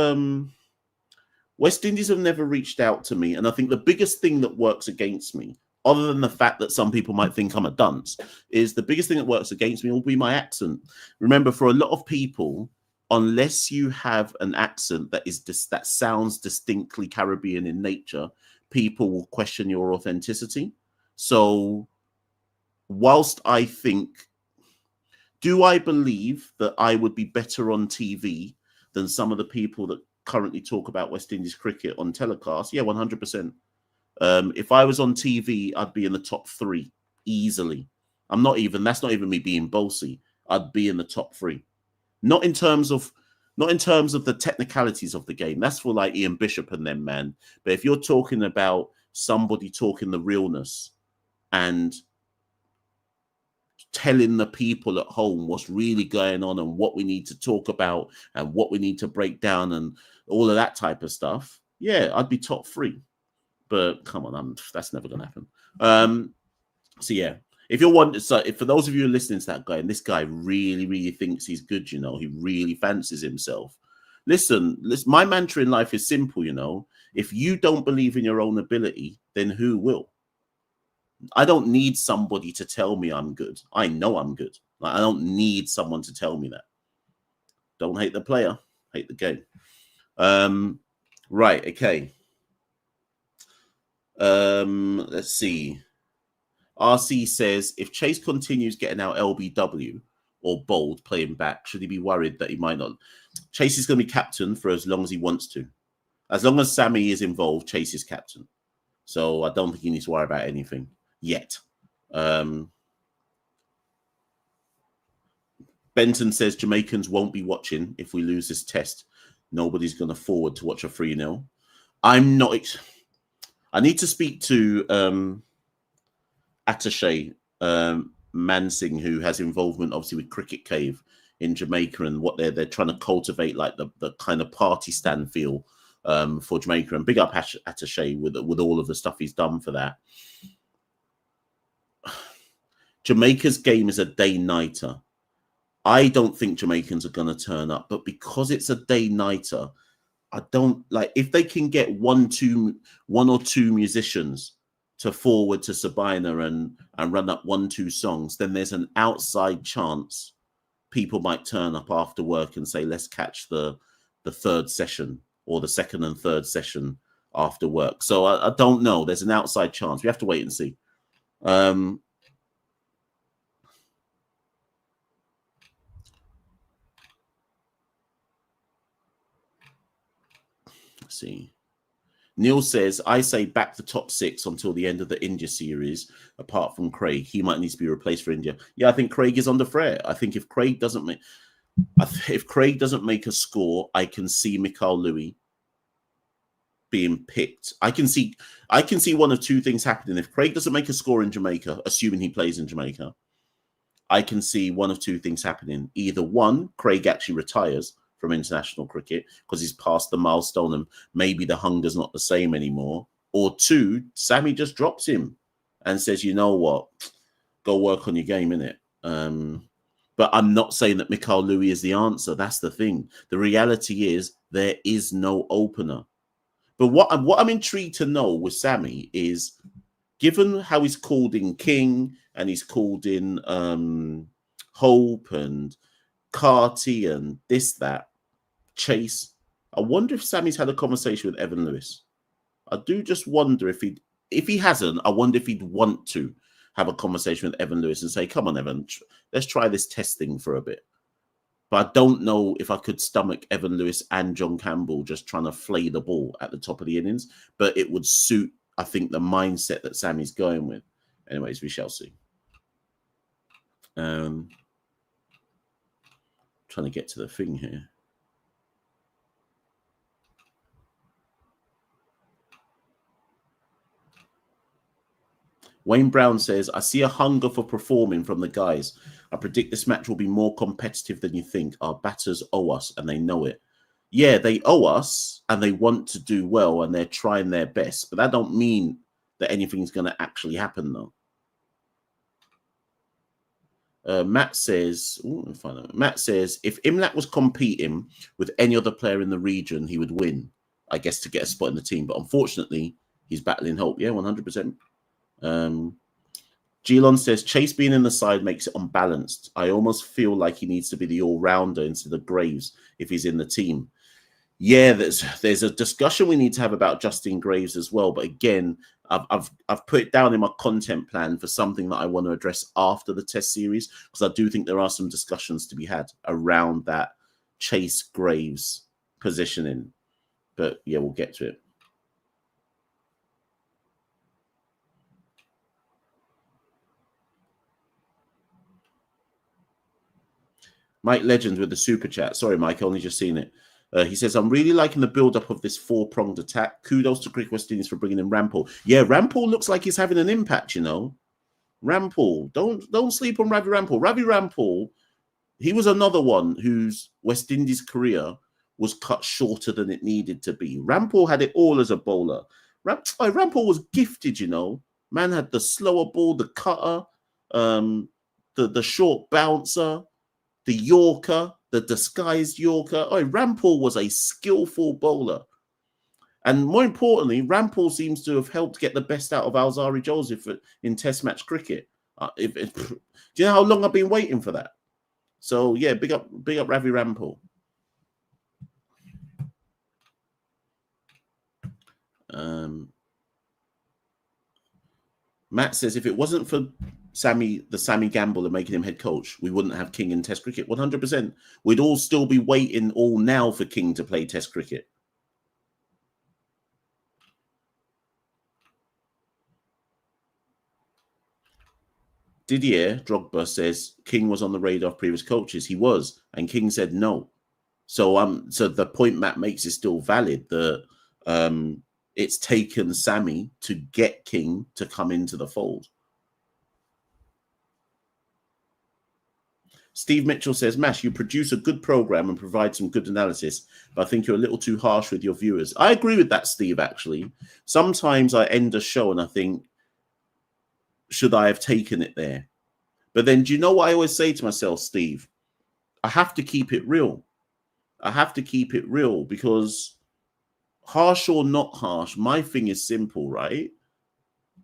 West Indies have never reached out to me. And I think the biggest thing that works against me, other than the fact that some people might think I'm a dunce, is the biggest thing that works against me will be my accent. Remember, for a lot of people, unless you have an accent that sounds distinctly Caribbean in nature, people will question your authenticity. So whilst I think, do I believe that I would be better on TV than some of the people that currently talk about West Indies cricket on telecast? Yeah, 100%. If I was on TV, I'd be in the top 3 easily. That's not even me being bossy. I'd be in the top 3. Not in terms of the technicalities of the game. That's for like Ian Bishop and them, man. But if you're talking about somebody talking the realness and telling the people at home what's really going on and what we need to talk about and what we need to break down and all of that type of stuff, yeah, I'd be top 3. But come on, that's never going to happen. So yeah. If you're one, so for those of you who are listening to that guy, and this guy really, really thinks he's good, you know, he really fancies himself. Listen, my mantra in life is simple, you know. If you don't believe in your own ability, then who will? I don't need somebody to tell me I'm good. I know I'm good. Like, I don't need someone to tell me that. Don't hate the player, hate the game. Right, okay. Let's see. RC says, if Chase continues getting out LBW or Bold playing back, should he be worried that he might not? Chase is going to be captain for as long as he wants to. As long as Sammy is involved, Chase is captain. So I don't think he needs to worry about anything yet. Benton says Jamaicans won't be watching if we lose this test. Nobody's going to forward to watch a 3-0. I'm not. I need to speak to Attaché Mansing, who has involvement obviously with Cricket Cave in Jamaica and what they're trying to cultivate, like the kind of party stand feel for Jamaica. And big up Attaché with all of the stuff he's done for that. Jamaica's game is a day-nighter. I don't think Jamaicans are going to turn up, but because it's a day-nighter, I don't like if they can get one or two musicians to forward to Sabina and run up 1-2 songs, then there's an outside chance people might turn up after work and say, let's catch the third session or the second and third session after work. So I don't know. There's an outside chance. We have to wait and see. Let's see. Neil says, I say back the top 6 until the end of the India series, apart from Craig. He might need to be replaced for India. Yeah, I think Craig is under threat. I think if Craig doesn't make a score, I can see Machel Louis being picked. I can see one of two things happening. If Craig doesn't make a score in Jamaica, assuming he plays in Jamaica, I can see one of two things happening. Either one, Craig actually retires from international cricket because he's past the milestone and maybe the hunger's not the same anymore. Or two, Sammy just drops him and says, you know what, go work on your game, innit? But I'm not saying that Machel Louis is the answer. That's the thing. The reality is there is no opener. But what I'm intrigued to know with Sammy is, given how he's called in King and he's called in Hope and Carty and this, that, Chase, I wonder if Sammy's had a conversation with Evan Lewis. I do just wonder if he hasn't, I wonder if he'd want to have a conversation with Evan Lewis and say, come on, Evan, let's try this testing for a bit. But I don't know if I could stomach Evan Lewis and John Campbell just trying to flay the ball at the top of the innings. But it would suit, I think, the mindset that Sammy's going with. Anyways, we shall see. Trying to get to the thing here. Wayne Brown says, I see a hunger for performing from the guys. I predict this match will be more competitive than you think. Our batters owe us, and they know it. Yeah, they owe us, and they want to do well, and they're trying their best. But that don't mean that anything's going to actually happen, though. Matt says, if Imlak was competing with any other player in the region, he would win, I guess, to get a spot in the team. But unfortunately, he's battling Hope. Yeah, 100%. Gelon says, Chase being in the side makes it unbalanced. I almost feel like he needs to be the all-rounder instead of Graves if he's in the team. Yeah, there's a discussion we need to have about Justin Graves as well. But again, I've put it down in my content plan for something that I want to address after the test series, because I do think there are some discussions to be had around that Chase Graves positioning. But yeah, we'll get to it. Mike Legend with the super chat. Sorry, Mike, only just seen it. He says, I'm really liking the build-up of this four-pronged attack. Kudos to Cricket West Indies for bringing in Rampal. Yeah, Rampal looks like he's having an impact, you know. Rampal. Don't sleep on Ravi Rampal. Ravi Rampal, he was another one whose West Indies career was cut shorter than it needed to be. Rampal had it all as a bowler. Rampal was gifted, you know. Man had the slower ball, the cutter, the short bouncer, the Yorker, the disguised Yorker. Oh, Rampal was a skillful bowler. And more importantly, Rampal seems to have helped get the best out of Alzari Joseph in Test match cricket. Do you know how long I've been waiting for that? So, yeah, big up Ravi Rampal. Matt says, if it wasn't for Sammy Gamble making him head coach, we wouldn't have King in Test cricket. 100%. We'd all still be waiting all now for King to play Test cricket. Didier Drogba says King was on the radar of previous coaches. He was, and King said no. So the point Matt makes is still valid. That it's taken Sammy to get King to come into the fold. Steve Mitchell says, Mash, you produce a good program and provide some good analysis, but I think you're a little too harsh with your viewers. I agree with that, Steve, actually. Sometimes I end a show and I think, should I have taken it there? But then, do you know what I always say to myself, Steve? I have to keep it real. I have to keep it real because harsh or not harsh, my thing is simple, right?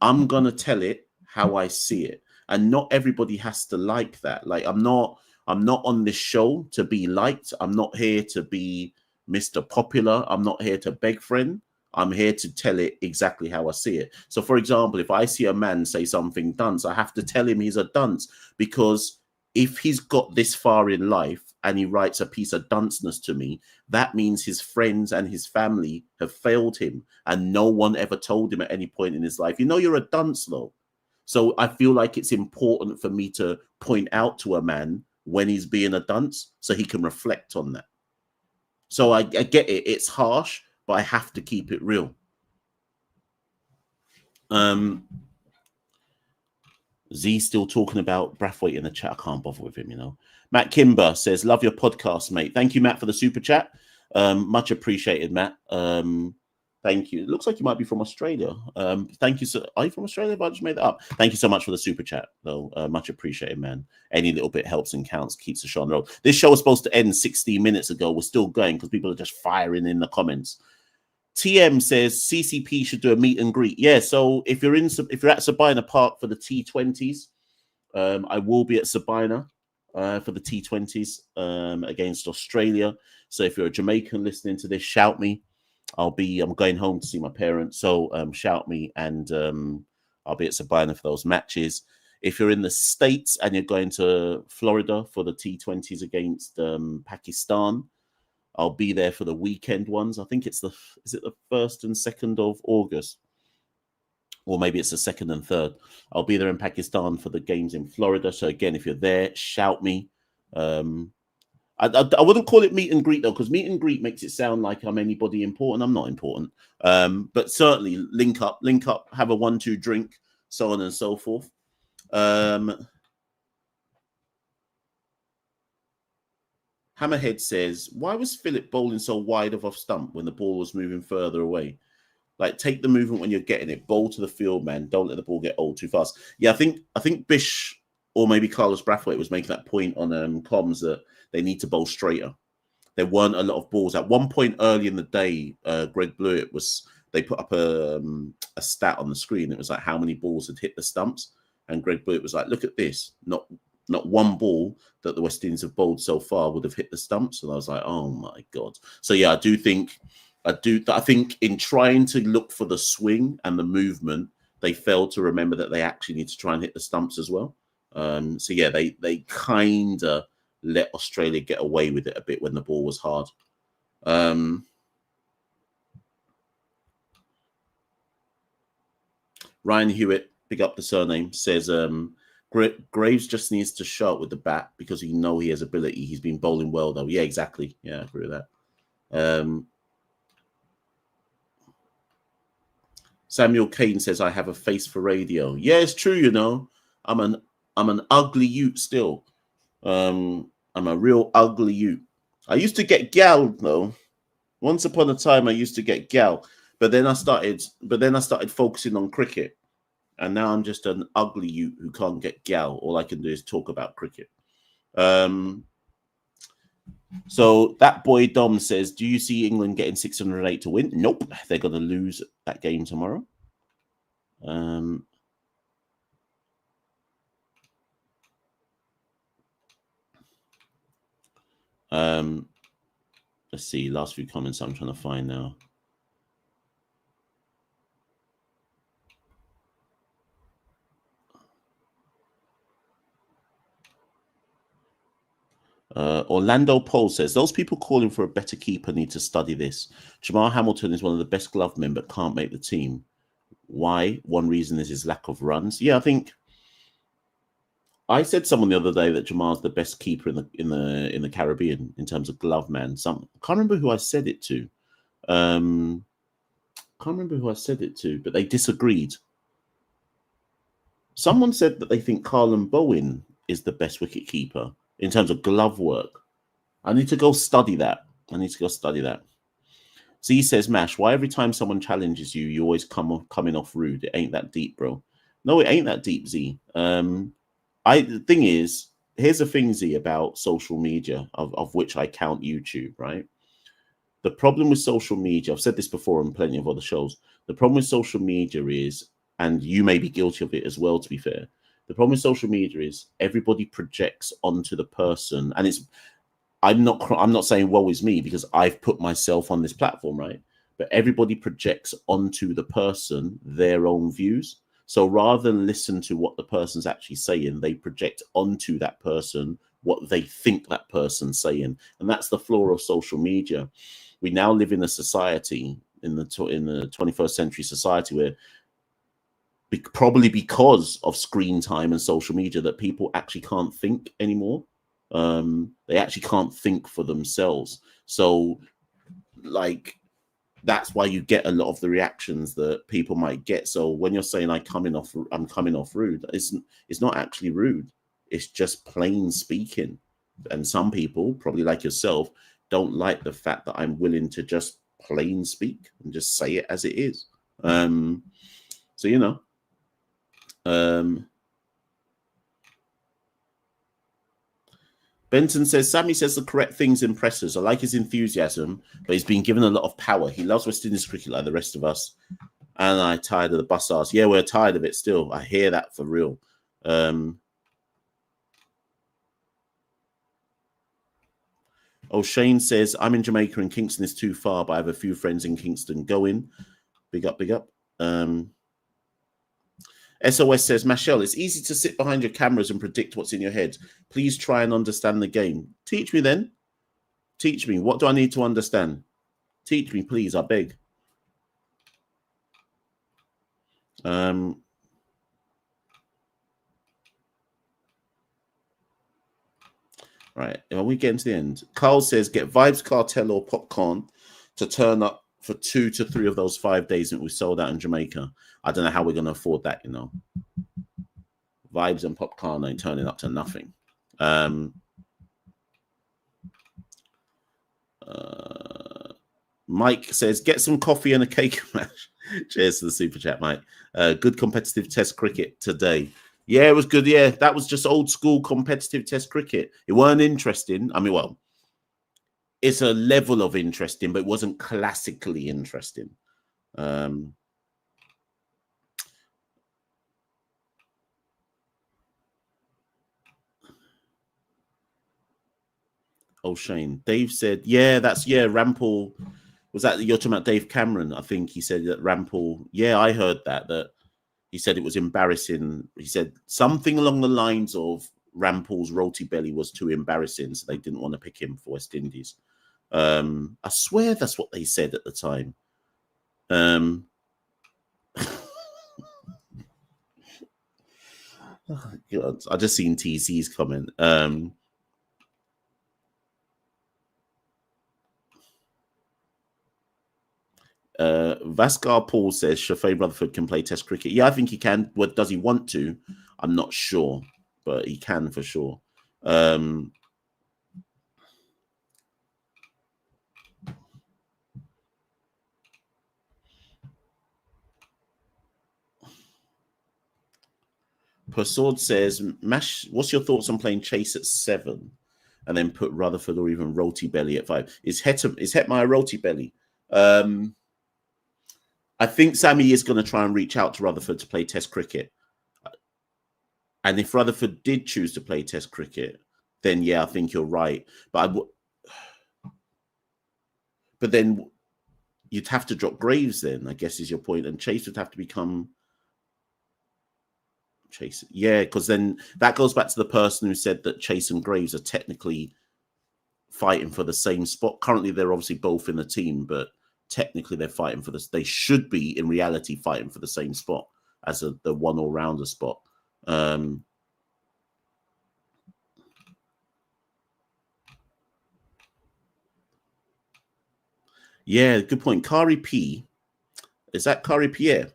I'm gonna tell it how I see it, and not everybody has to like that. Like I'm not on this show to be liked. I'm not here to be Mr. Popular. I'm not here to beg friend. I'm here to tell it exactly how I see it. So, for example, if I see a man say something dunce, I have to tell him he's a dunce, because if he's got this far in life and he writes a piece of dunceness to me, that means his friends and his family have failed him, and no one ever told him at any point in his life, you know, you're a dunce, though. So I feel like it's important for me to point out to a man when he's being a dunce so he can reflect on that. So I get it. It's harsh, but I have to keep it real. Z still talking about Brathwaite in the chat. I can't bother with him, you know. Matt Kimber says, love your podcast, mate. Thank you, Matt, for the super chat. Much appreciated, Matt. Thank you. It looks like you might be from Australia. Thank you. So, are you from Australia? Have I just made that up? Thank you so much for the super chat, though. Much appreciated, man. Any little bit helps and counts, keeps the show on the road. This show was supposed to end 16 minutes ago. We're still going because people are just firing in the comments. TM says CCP should do a meet and greet. Yeah, so if you're at Sabina Park for the T20s, I will be at Sabina for the T20s against Australia. So if you're a Jamaican listening to this, shout me. I'm going home to see my parents, so shout me, and I'll be at Sabina for those matches. If you're in the States and you're going to Florida for the T20s against Pakistan, I'll be there for the weekend ones. I think is it the 1st and 2nd of August? Or maybe it's the 2nd and 3rd. I'll be there in Pakistan for the games in Florida. So again, if you're there, shout me. I wouldn't call it meet and greet, though, because meet and greet makes it sound like I'm anybody important. I'm not important. But certainly link up, have a 1-2 drink, so on and so forth. Hammerhead says, why was Philip bowling so wide of off stump when the ball was moving further away? Like, take the movement when you're getting it. Bowl to the field, man. Don't let the ball get old too fast. Yeah, I think Bish or maybe Carlos Brathwaite was making that point on comms that they need to bowl straighter. There weren't a lot of balls. At one point early in the day, Greg Blewett they put up a stat on the screen. It was like how many balls had hit the stumps. And Greg Blewett was like, look at this. Not one ball that the West Indies have bowled so far would have hit the stumps. And I was like, oh my God. So yeah, I think in trying to look for the swing and the movement, they failed to remember that they actually need to try and hit the stumps as well. So yeah, they kind of let Australia get away with it a bit when the ball was hard. Ryan Hewitt, pick up the surname, says Graves just needs to shout with the bat because he has ability. He's been bowling well, though. Yeah, exactly. Yeah, I agree with that. Samuel Kane says, I have a face for radio. Yeah, it's true, you know. I'm an ugly ute still. I'm a real ugly ute. I used to get gal, though. Once upon a time, I used to get gal. But then I started focusing on cricket. And now I'm just an ugly ute who can't get gal. All I can do is talk about cricket. So that boy Dom says, do you see England getting 608 to win? Nope. They're going to lose that game tomorrow. Let's see. Last few comments I'm trying to find now. Orlando Pole says, those people calling for a better keeper need to study this. Jamal Hamilton is one of the best glove men, but can't make the team. Why? One reason is his lack of runs. Yeah, I think I said someone the other day that Jamal's the best keeper in the Caribbean in terms of glove man. Can't remember who I said it to. Can't remember who I said it to, but they disagreed. Someone said that they think Carlin Bowen is the best wicket keeper in terms of glove work. I need to go study that. So he says, Mash, why every time someone challenges you, you always coming off rude? It ain't that deep, bro. No, it ain't that deep, Z. The thing is, here's the thing, Z, about social media, of which I count YouTube, right? The problem with social media, I've said this before on plenty of other shows, the problem with social media is, and you may be guilty of it as well, to be fair, the problem with social media is everybody projects onto the person, and I'm not saying woe is me, because I've put myself on this platform, right? But everybody projects onto the person their own views. So rather than listen to what the person's actually saying, they project onto that person what they think that person's saying. And that's the flaw of social media. We now live in a society, in the 21st century society, where probably because of screen time and social media, that people actually can't think anymore. They actually can't think for themselves. So, like, that's why you get a lot of the reactions that people might get. So when you're saying I'm coming off rude, it's not actually rude. It's just plain speaking. And some people, probably like yourself, don't like the fact that I'm willing to just plain speak and just say it as it is. So, you know, Benton says, Sammy says the correct things in pressers. I like his enthusiasm, but he's been given a lot of power. He loves West Indies cricket like the rest of us. And I'm tired of the bussards. Yeah, we're tired of it still. I hear that for real. Shane says, I'm in Jamaica and Kingston is too far, but I have a few friends in Kingston going. Big up, big up. SOS says, Machel, it's easy to sit behind your cameras and predict what's in your head. Please try and understand the game. Teach me then. Teach me. What do I need to understand? Teach me, please, I beg. Right, are we getting to the end? Carl says, get Vibes, Cartel or Popcorn to turn up for 2 to 3 of those 5 days that we sold out in Jamaica. I don't know how we're going to afford that, you know. Vibes and Popcorn ain't turning up to nothing. Mike says, get some coffee and a cake mash. Cheers to the super chat, Mike. Good competitive test cricket today. Yeah, it was good. Yeah, that was just old school competitive test cricket. It weren't interesting. I mean, well, it's a level of interesting, but it wasn't classically interesting. Shane. Dave said, yeah, Rampal. Was that you're talking about Dave Cameron? I think he said that Rampal. Yeah, I heard that he said it was embarrassing. He said something along the lines of Rampal's roti belly was too embarrassing, so they didn't want to pick him for West Indies. I swear that's what they said at the time. Oh, God. I just seen TC's comment. Vascar Paul says Shafee Rutherford can play Test cricket. Yeah, I think he can. What does he want to? I'm not sure, but he can for sure. Persaud says, Mash, what's your thoughts on playing Chase at 7 and then put Rutherford or even Roti Belly at 5? Is Hetmeyer Roti Belly? I think Sammy is going to try and reach out to Rutherford to play Test cricket. And if Rutherford did choose to play Test cricket, then yeah, I think you're right. But then you'd have to drop Graves then, I guess is your point. And Chase would have to become Chase. Yeah, because then that goes back to the person who said that Chase and Graves are technically fighting for the same spot. Currently, they're obviously both in the team, but technically they're fighting for this. They should be, in reality, fighting for the same spot as the one all-rounder spot. Yeah, good point. Kari P. Is that Kari Pierre?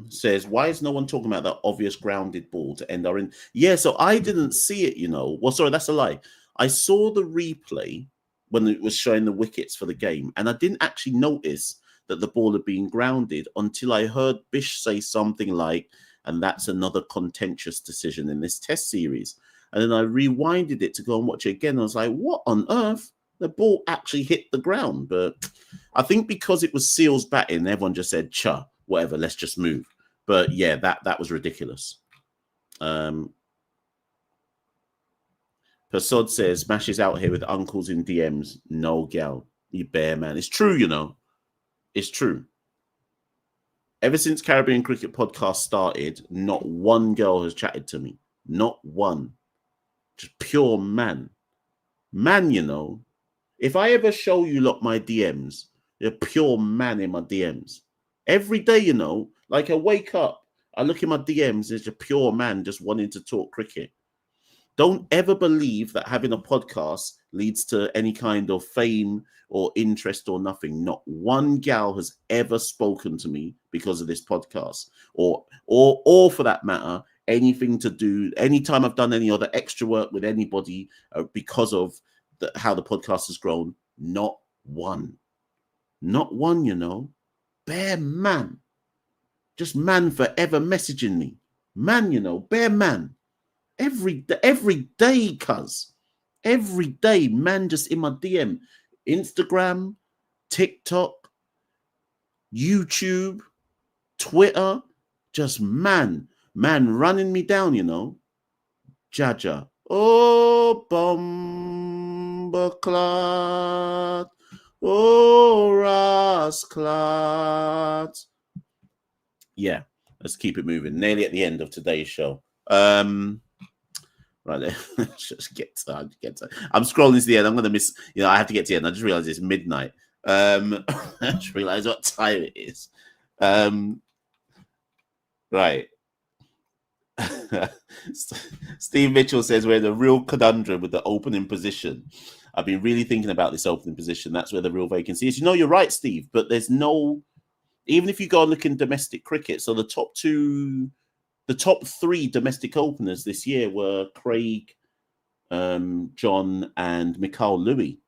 Says, why is no one talking about that obvious grounded ball to end our in? Yeah, so I didn't see it, you know. Well, sorry, that's a lie. I saw the replay when it was showing the wickets for the game, and I didn't actually notice that the ball had been grounded until I heard Bish say something like, And that's another contentious decision in this test series. And then I rewinded it to go and watch it again. I was like, what on earth? The ball actually hit the ground. But I think because it was Seals batting, everyone just said, "Cha, whatever, let's just move." But yeah, that was ridiculous. Persod says, Mash is out here with uncles in DMs. No gal. You bear man. It's true, you know. It's true. Ever since Caribbean Cricket Podcast started, not one girl has chatted to me. Not one. Just pure man. Man, you know. If I ever show you lot my DMs, you're pure man in my DMs. Every day, you know, like I wake up, I look in my DMs, there's a pure man just wanting to talk cricket. Don't ever believe that having a podcast leads to any kind of fame or interest or nothing. Not one gal has ever spoken to me because of this podcast, or for that matter, anything to do. Anytime I've done any other extra work with anybody because of how the podcast has grown, not one, you know. Bare man, just man forever messaging me, man, you know, bare man. Every day, cuz. Every day, man, just in my DM. Instagram, TikTok, YouTube, Twitter, just man running me down, you know. Jaja. Oh, Bombaclat. Oh, Rasclat. Yeah, let's keep it moving. Nearly at the end of today's show. Right, let's just get to. I'm scrolling to the end. I'm going to miss, you know, I have to get to the end. I just realized it's midnight. I just realized what time it is. Right. Steve Mitchell says we're in a real conundrum with the opening position. I've been really thinking about this opening position. That's where the real vacancy is. You know, you're right, Steve, but there's no, even if you go and look in domestic cricket, so the top three domestic openers this year were Craig, John, and Machel Louis.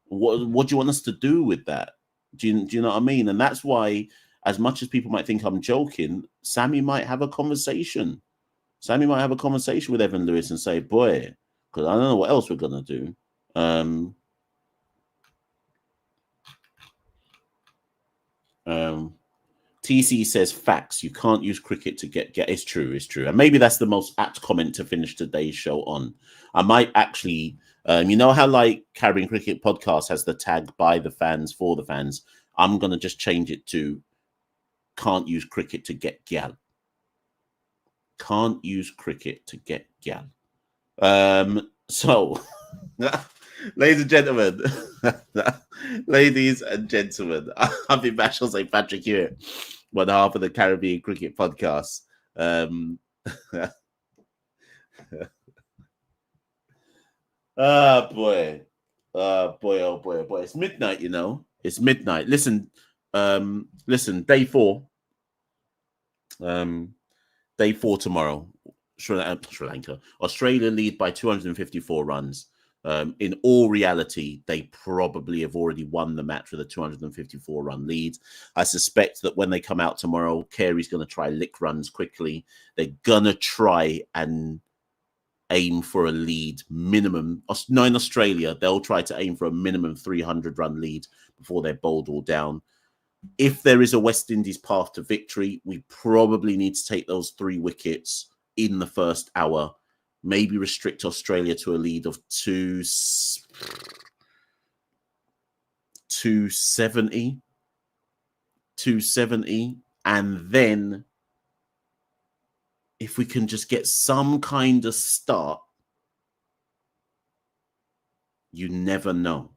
What do you want us to do with that? Do you know what I mean? And that's why, as much as people might think I'm joking, Sammy might have a conversation. Sammy might have a conversation with Evan Lewis and say, boy, because I don't know what else we're going to do. TC says facts. You can't use cricket to get. It's true. And maybe that's the most apt comment to finish today's show on. I might actually, you know how like Caribbean Cricket Podcast has the tag by the fans for the fans. I'm going to just change it to can't use cricket to get gal. Can't use cricket to get gal. So, ladies and gentlemen, I've been Machel St. Patrick here, one half of the Caribbean Cricket Podcast. Oh boy. It's midnight, you know. It's midnight. Listen, day 4. Day 4 tomorrow. Sri Lanka. Australia lead by 254 runs. In all reality, they probably have already won the match with a 254-run lead. I suspect that when they come out tomorrow, Carey's going to try lick runs quickly. They're going to try and aim for a lead minimum. No, in Australia, they'll try to aim for a minimum 300-run lead before they're bowled all down. If there is a West Indies path to victory, we probably need to take those 3 wickets in the first hour. Maybe restrict Australia to a lead of 270. And then if we can just get some kind of start, you never know.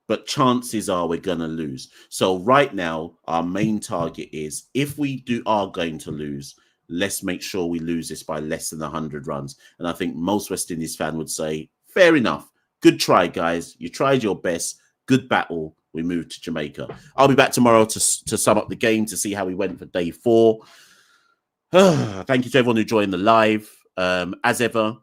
But chances are we're going to lose. So right now, our main target is if we are going to lose, let's make sure we lose this by less than 100 runs. And I think most West Indies fan would say, fair enough. Good try, guys. You tried your best. Good battle. We move to Jamaica. I'll be back tomorrow to sum up the game, to see how we went for day 4. Thank you to everyone who joined the live. As ever,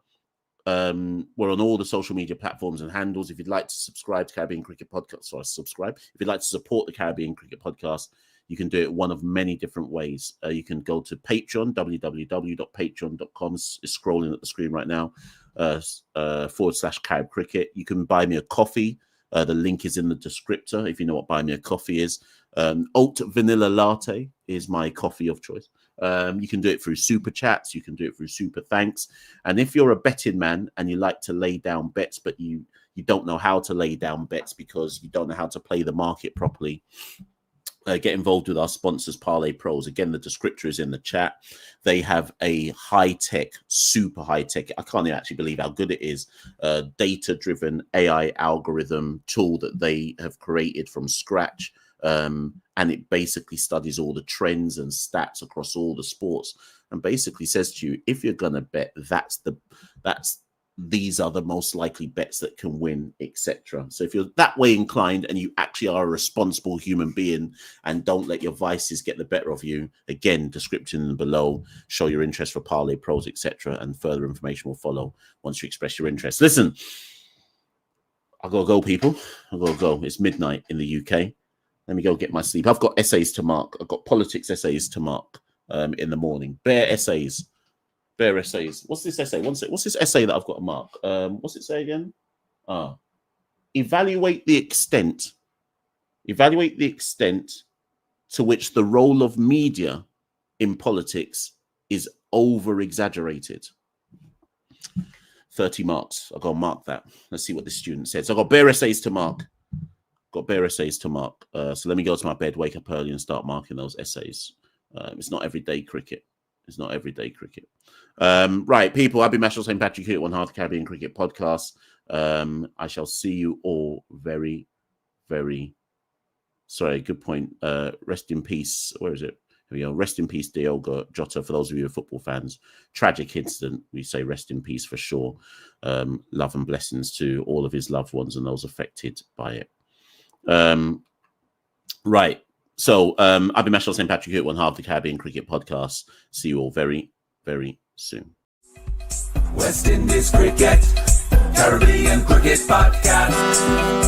we're on all the social media platforms and handles. If you'd like to subscribe to Caribbean Cricket Podcast, If you'd like to support the Caribbean Cricket Podcast, You can do it one of many different ways. You can go to Patreon, www.patreon.com. It's scrolling at the screen right now, /Carib Cricket. You can buy me a coffee. The link is in the descriptor if you know what buy me a coffee is. Oat vanilla latte is my coffee of choice. You can do it through super chats. You can do it through super thanks. And if you're a betting man and you like to lay down bets, but you don't know how to lay down bets because you don't know how to play the market properly, get involved with our sponsors, Parlay Pros. Again, the descriptor is in the chat. They have a high-tech, super high-tech, I can't even actually believe how good it is, data-driven AI algorithm tool that they have created from scratch. And it basically studies all the trends and stats across all the sports and basically says to you, if you're going to bet, these are the most likely bets that can win, etc. So if you're that way inclined and you actually are a responsible human being and don't let your vices get the better of you, again, description below, show your interest for Parlay Pros, etc. And further information will follow once you express your interest. Listen, I've got to go, people. I've got to go. It's midnight in the UK. Let me go get my sleep. I've got essays to mark. I've got politics essays to mark in the morning. Bare essays. What's this essay? What's this essay that I've got to mark? What's it say again? Evaluate the extent to which the role of media in politics is over-exaggerated. 30 marks. I've got to mark that. Let's see what this student said. So I've got bare essays to mark. So let me go to my bed, wake up early and start marking those essays. It's not everyday cricket. Right, people, I've been Machel St. Patrick here at One Half the Caribbean Cricket Podcast. I shall see you all very, very... Sorry, good point. Rest in peace. Where is it? Here we go. Rest in peace, Diogo Jota. For those of you who are football fans, tragic incident. We say rest in peace for sure. Love and blessings to all of his loved ones and those affected by it. Right. So I've been Machel St. Patrick here at One Half the Caribbean Cricket Podcast. See you all very, very soon. West Indies Cricket, Caribbean Cricket Podcast.